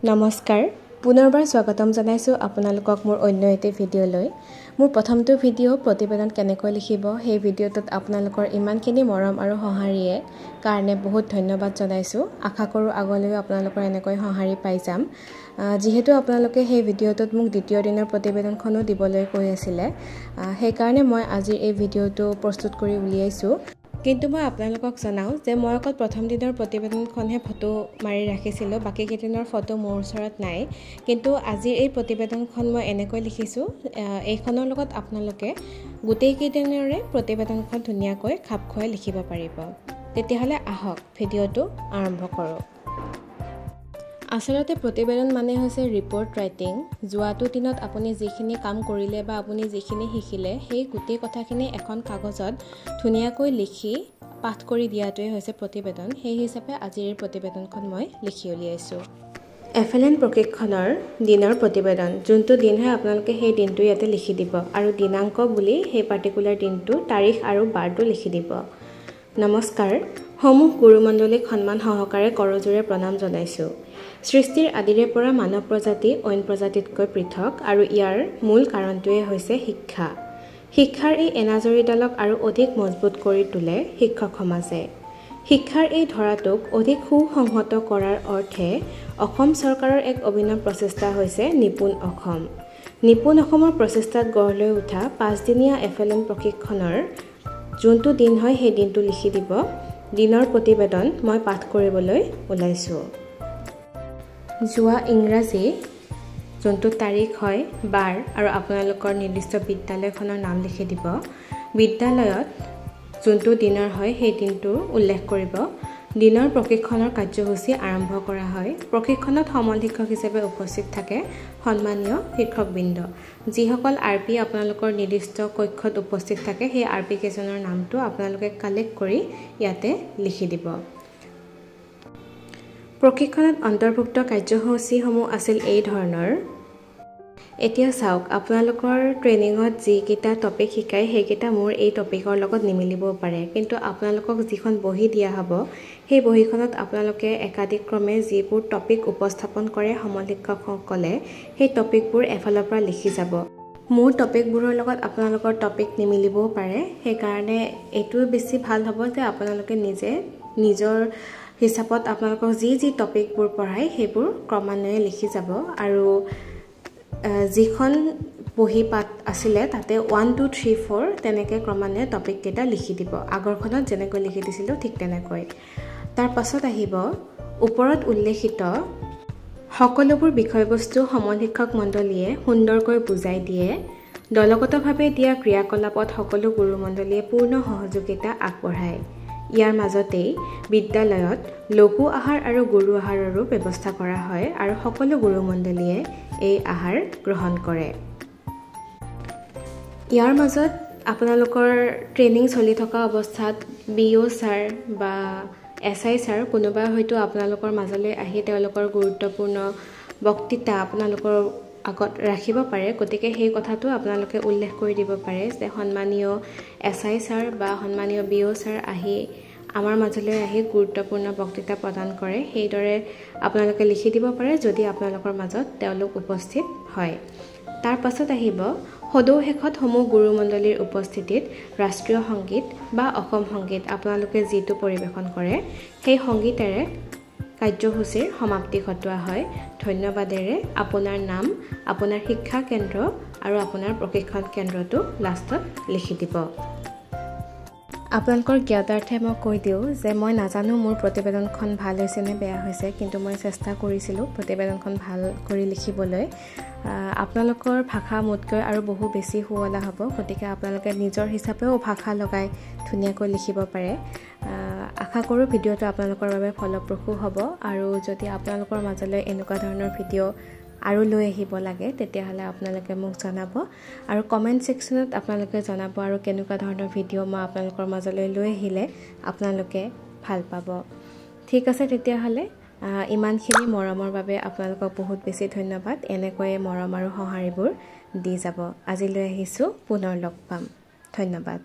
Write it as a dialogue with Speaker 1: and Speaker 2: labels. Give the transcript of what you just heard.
Speaker 1: নমস্কাৰ পুনৰবাৰ স্বাগতম জনাইছো আপোনালোকক মোৰ অন্য এটা ভিডিঅ'লৈ মোৰ প্ৰথমটো ভিডিঅ' প্ৰতিবেদন কেনেকৈ লিখিব সেই ভিডিঅ'টোত আপোনালোকৰ ইমানখিনি মৰম আৰু সঁহাৰিয়ে কাৰণে বহুত ধন্যবাদ জনাইছো আশা কৰো আগলৈও আপোনালোকৰ এনেকৈ সঁহাৰি পাই যাম যেহেতু আপোনালোকে সেই ভিডিঅ'টোত মোক দ্বিতীয় দিনৰ প্ৰতিবেদনখনো দিবলৈ কৈ আছিল সেই কাৰণে মই আজি এই ভিডিঅ'টো প্ৰস্তুত কৰি উলিয়াইছো কিন্তু মই আপোনালোকক জনাও যে মই অকল প্ৰথম দিনৰ প্ৰতিবেদনখনহে ফটো মাৰি ৰাখিছিলো বাকি কেইদিনৰ ফটো মোৰ ওচৰত নাই কিন্তু আজি এই প্ৰতিবেদনখন মই এনেকৈ লিখিছো এইখনৰ লগত আপোনালোকে গোটেই কেইদিনৰে প্ৰতিবেদনখন ধুনীয়াকৈ খাপ খুৱাই লিখিব পাৰিব তেতিয়াহলে আহক ভিডিঅ'টো আৰম্ভ কৰো আসলতে প্ৰতিবেদন মানে হৈছে ৰিপৰ্ট ৰাইটিং যোৱাটো দিনত আপুনি যিখিনি কাম কৰিলে বা আপুনি যিখিনি শিকিলে সেই গোটেই কথাখিনি এখন কাগজত ধুনীয়াকৈ লিখি পাঠ কৰি দিয়াটোৱে হৈছে প্ৰতিবেদন সেই হিচাপে আজিৰ প্ৰতিবেদনখন মই লিখি উলিয়াইছো এফএলএন প্ৰশিক্ষণৰ দিনৰ প্ৰতিবেদন যোনটো দিন হয় আপোনালোকে সেই দিনটো ইয়াতে লিখি দিব আৰু দিনাংক বুলি সেই পাৰ্টিকুলাৰ দিনটো তাৰিখ আৰু বাৰটো লিখি দিব নমস্কাৰ সমূহ গুৰুমণ্ডলীক সন্মান সহকাৰে কৰজোৰে প্ৰণাম জনাইছো সৃষ্টিৰ আদিৰে পৰা মানৱ প্ৰজাতি অইন প্ৰজাতিতকৈ পৃথক আৰু ইয়াৰ মূল কাৰণটোৱে হৈছে শিক্ষা শিক্ষাৰ এই এনাজৰীডালক আৰু অধিক মজবুত কৰি তোলে শিক্ষক সমাজে শিক্ষাৰ এই ধৰাটোক অধিক সুসংহত কৰাৰ অৰ্থে অসম চৰকাৰৰ এক অভিনৱ প্ৰচেষ্টা হৈছে নিপুণ অসমৰ প্ৰচেষ্টাত গঢ় লৈ উঠা 5 দিনীয়া এফএলএন প্ৰশিক্ষণৰ যোনটো দিন হয় সেই দিনটো লিখি দিব দিনৰ প্ৰতিবেদন মই পাঠ কৰিবলৈ ওলাইছো যোৱা ইংৰাজী যোনটো তাৰিখ হয় বাৰ আৰু আপোনালোকৰ নিৰ্দিষ্ট বিদ্যালয়খনৰ নাম লিখি দিব বিদ্যালয়ত যোনটো দিনৰ হয় সেই দিনটো উল্লেখ কৰিব দিনৰ প্ৰশিক্ষণৰ কাৰ্যসূচী আৰম্ভ কৰা হয় প্ৰশিক্ষণত সমল শিক্ষক হিচাপে উপস্থিত থাকে সন্মানীয় শিক্ষকবৃন্দ যিসকল আৰপি আপোনালোকৰ নিৰ্দিষ্ট কক্ষত উপস্থিত থাকে সেই আৰপি কেজনৰ নামটো আপোনালোকে কালেক্ট কৰি ইয়াতে লিখি দিব প্ৰশিক্ষণত অন্তৰ্ভুক্ত কাৰ্যসূচীসমূহ আছিল এই ধৰণৰ এতিয়া চাওক আপোনালোকৰ ট্ৰেইনিঙত যি কিটা টপিক শিকাই সেইকেইটা মোৰ এই টপিকৰ লগত নিমিলিব পাৰে কিন্তু আপোনালোকক যিখন বহি দিয়া হ'ব সেই বহিখনত আপোনালোকে একাধিক্ৰমে যিবোৰ টপিক উপস্থাপন কৰে সমল শিক্ষকসকলে সেই টপিকবোৰ এফালৰ পৰা লিখি যাব মোৰ টপিকবোৰৰ লগত আপোনালোকৰ টপিক নিমিলিবও পাৰে সেই কাৰণে এইটো বেছি ভাল হ'ব যে আপোনালোকে নিজৰ হিচাপত আপোনালোকক যি টপিকবোৰ পঢ়াই সেইবোৰ ক্ৰমান্বয়ে লিখি যাব আৰু যিখন বহি পাঠ আছিলে তাতে 1 2 3 4 তেনেকে ক্ৰমান্বয়ে টপিক কেইটা লিখি দিব আগৰখনত যেনেকৈ লিখি দিছিলো ঠিক তেনেকৈ তাৰ পাছত আহিব ওপৰত উল্লেখিত সকলোবোৰ বিষয়বস্তু সমল শিক্ষক মণ্ডলীয়ে সুন্দৰকৈ বুজাই দিয়ে দলগতভাৱে দিয়া ক্ৰিয়াকলাপত সকলো গুৰুমণ্ডলীয়ে পূৰ্ণ সহযোগিতা আগবঢ়ায় ইয়াৰ মাজতেই বিদ্যালয়ত লঘু আহাৰ আৰু গুৰু আহাৰৰো ব্যৱস্থা কৰা হয় আৰু সকলো গুৰুমণ্ডলীয়ে এই আহাৰ গ্ৰহণ কৰে ইয়াৰ মাজত আপোনালোকৰ ট্ৰেইনিং চলি থকা অৱস্থাত বিও ছাৰ বা এসআই ছাৰ কোনোবা হয়তো আপোনালোকৰ মাজলৈ আহি তেওঁলোকৰ গুৰুত্বপূৰ্ণ বক্তৃতা আপোনালোকৰ আগত ৰাখিব পাৰে গতিকে সেই কথাটো আপোনালোকে উল্লেখ কৰি দিব পাৰে যে সন্মানীয় এসআই ছাৰ বা সন্মানীয় বিও ছাৰ আহি আমাৰ মাজলৈ আহি গুৰুত্বপূৰ্ণ বক্তৃতা প্ৰদান কৰে সেইদৰে আপোনালোকে লিখি দিব পাৰে যদি আপোনালোকৰ মাজত তেওঁলোক উপস্থিত হয় তাৰ পাছত আহিব সদৌ শেষত সমূহ গুৰুমণ্ডলীৰ উপস্থিতিত ৰাষ্ট্ৰীয় সংগীত বা অসম সংগীত আপোনালোকে যিটো পৰিবেশন কৰে সেই সংগীতেৰে কাৰ্যসূচীৰ সমাপ্তি ঘটোৱা হয় ধন্যবাদেৰে আপোনাৰ নাম আপোনাৰ শিক্ষা কেন্দ্ৰ আৰু আপোনাৰ প্ৰশিক্ষণ কেন্দ্ৰটো লাষ্টত লিখি দিব আপোনালোকৰ জ্ঞাতাৰ্থে মই কৈ দিওঁ যে মই নাজানো মোৰ প্ৰতিবেদনখন ভাল হৈছে নে বেয়া হৈছে কিন্তু মই চেষ্টা কৰিছিলোঁ প্ৰতিবেদনখন ভাল কৰি লিখিবলৈ আপোনালোকৰ ভাষা মোতকৈ আৰু বহু বেছি শুৱলা হ'ব গতিকে আপোনালোকে নিজৰ হিচাপেও ভাষা লগাই ধুনীয়াকৈ লিখিব পাৰে আশা কৰোঁ ভিডিঅ'টো আপোনালোকৰ বাবে ফলপ্ৰসূ হ'ব আৰু যদি আপোনালোকৰ মাজলৈ এনেকুৱা ধৰণৰ ভিডিঅ' আৰু লৈ আহিব লাগে তেতিয়াহলে আপোনালোকে মোক জনাব আৰু কমেন্ট সেকশনত আপোনালোকে জনাব আৰু কেনেকুৱা ধৰণৰ ভিডিঅ' মই আপোনালোকৰ মাজলৈ লৈ আহিলে আপোনালোকে ভাল পাব ঠিক আছে তেতিয়াহলে ইমানখিনি মৰমৰ বাবে আপোনালোকক বহুত বেছি ধন্যবাদ এনেকৈ মৰম আৰু সঁহাৰিবোৰ দি যাব আজিলৈ আহিছো পুনৰ লগ পাম ধন্যবাদ